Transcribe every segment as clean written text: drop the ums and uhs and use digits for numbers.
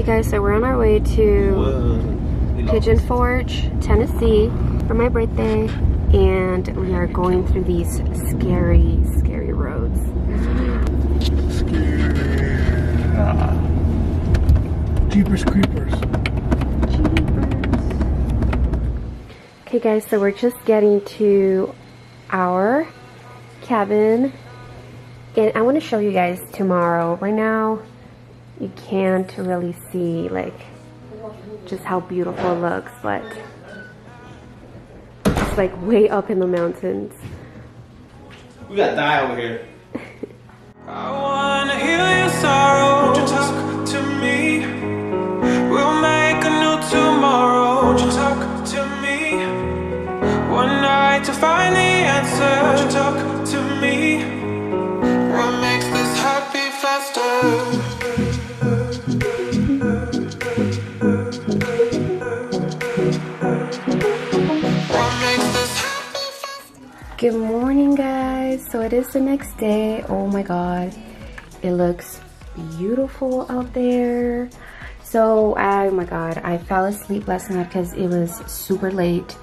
Okay guys, so we're on our way to Pigeon Forge, Tennessee for my birthday, and we are going through these scary, scary roads. Jeepers creepers. Okay guys, so we're just getting to our cabin, and I want to show you guys tomorrow. Right now you can't really see like just how beautiful it looks, but it's like way up in the mountains. We got die over here. I wanna heal your sorrow. Won't you talk to me? We'll make a new tomorrow. Won't you talk to me? One night to find the answer. Won't you talk to me? What makes this happy faster? Good morning guys. So it is the next day. Oh my god, it looks beautiful out there. So oh my god, I fell asleep last night because it was super late.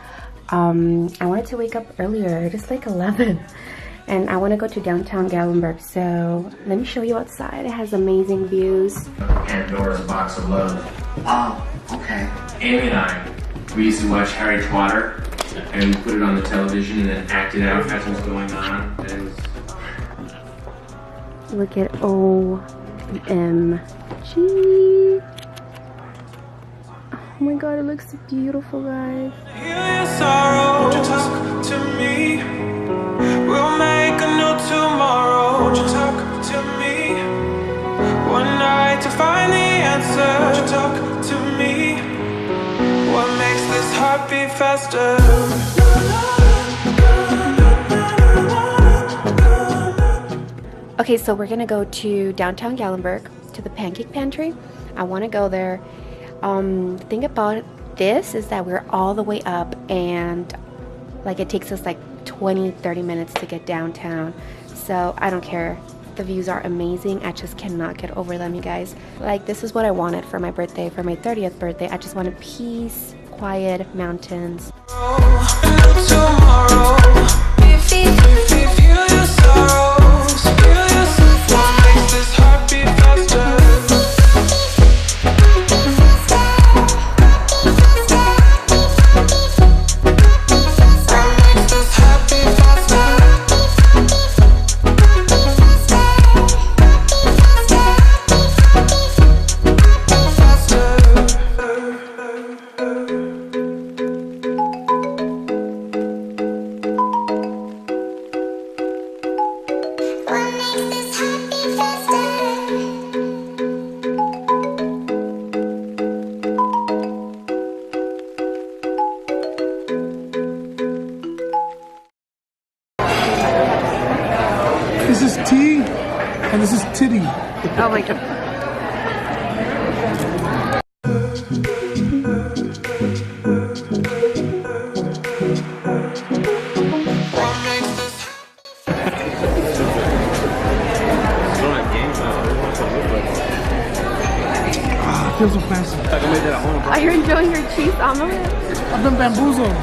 I wanted to wake up earlier. It is like 11 and I want to go to downtown Gatlinburg, so let me show you outside. It has amazing views. Pandora's Box of Love. Oh, okay. Amy and I, we used to watch Harry Potter and put it on the television and then act it out as it was going on. And it was... Look at OMG. Oh my god, it looks beautiful, guys. Heal your sorrow. Won't you talk to me? We'll make a new tomorrow. Won't you talk to me? One night to find the answer. Won't you talk to me? What makes this heart beat faster? Okay, so we're gonna go to downtown Gatlinburg to the Pancake Pantry. I want to go there. The thing about this is that we're all the way up, and like it takes us like 20-30 minutes to get downtown, so I don't care. The views are amazing. I just cannot get over them, you guys. Like, this is what I wanted for my birthday, for my 30th birthday. I just wanted peace, quiet, mountains. This is tea, and this is titty. Oh my god. Feels so fancy. Are you enjoying your cheese omelet? I've been bamboozled.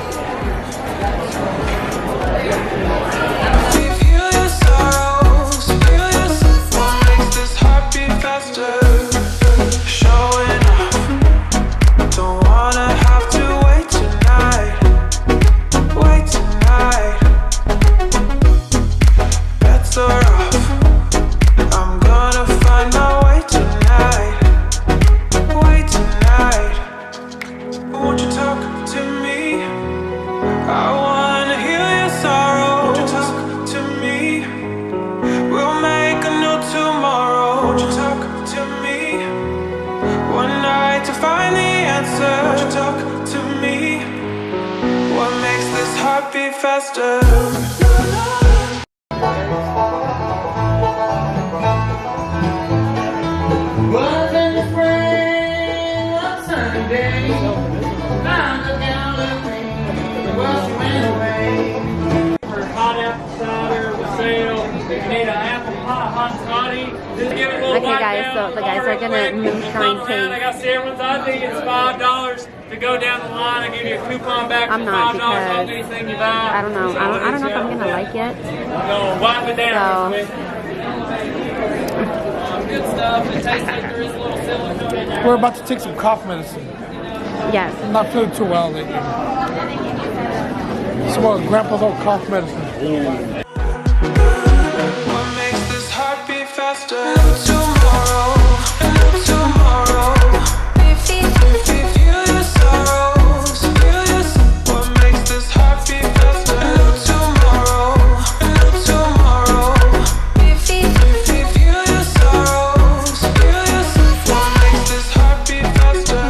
Faster. Was in the spring of Sunday, found a gal of me, well she went away. For hot apple cider with sale, we made an apple hot toddy. Okay, guys, so the guys are gonna moonshine I taste. got samples. I think it's $5 to go down the line. I give you a coupon back I'm for not $5 off because anything you buy. I don't know. I don't know if I'm gonna like it. No, wipe it down. So- Good stuff. It tastes like there is a little silicone in there. We're about to take some cough medicine. Yes. I'm not feeling too well lately. Smell Grandpa's old cough medicine. What makes this heart beat faster? Tomorrow, tomorrow. Feel your sorrows, feel your. What makes this heart beat faster? Tomorrow, tomorrow. Feel your sorrows, feel your. What makes this heart beat faster?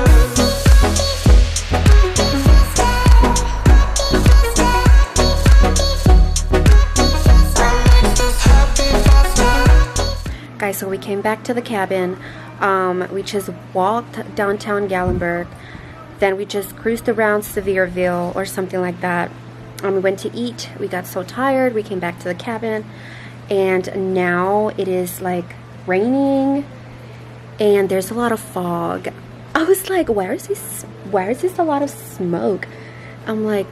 Guys, so we came back to the cabin. We just walked downtown Gallenberg. Then we just cruised around Sevierville or something like that. We went to eat. We got so tired. We came back to the cabin. And now it is like raining. And there's a lot of fog. I was like, where is this a lot of smoke? I'm like,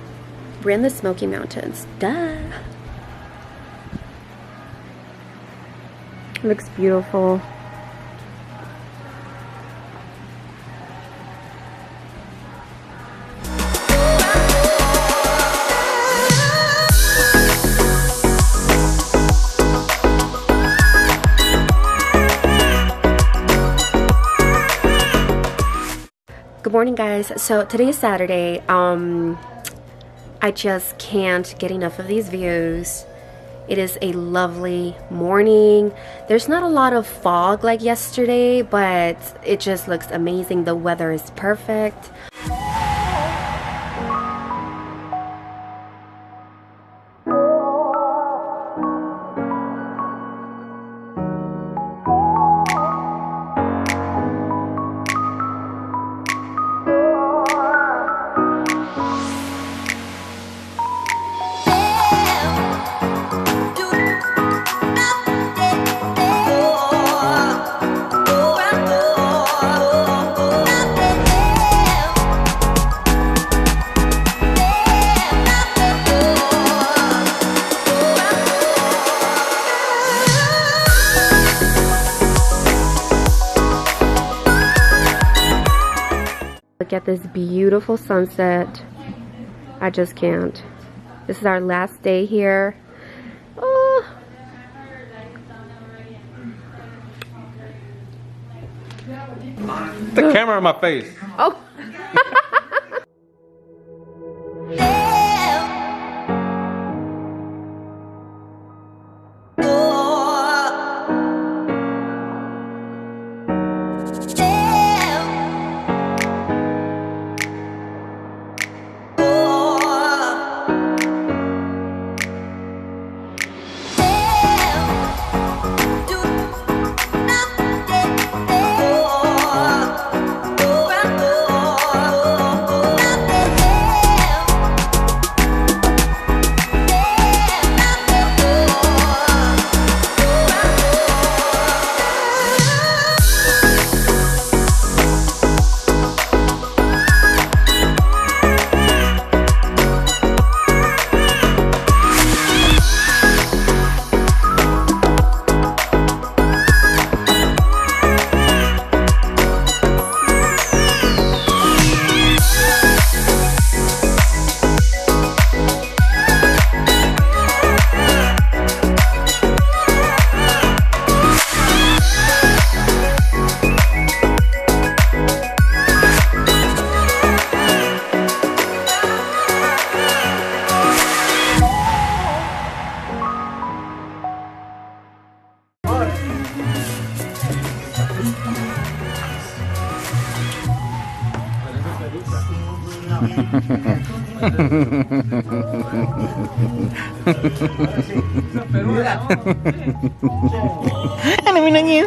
we're in the Smoky Mountains. Duh. Looks beautiful. Good morning, guys. So today is Saturday. I just can't get enough of these views. It is a lovely morning. There's not a lot of fog like yesterday, but it just looks amazing. The weather is perfect. Look at this beautiful sunset. I just can't. This is our last day here. Oh. The camera in my face. Oh. Ano mo nangyay?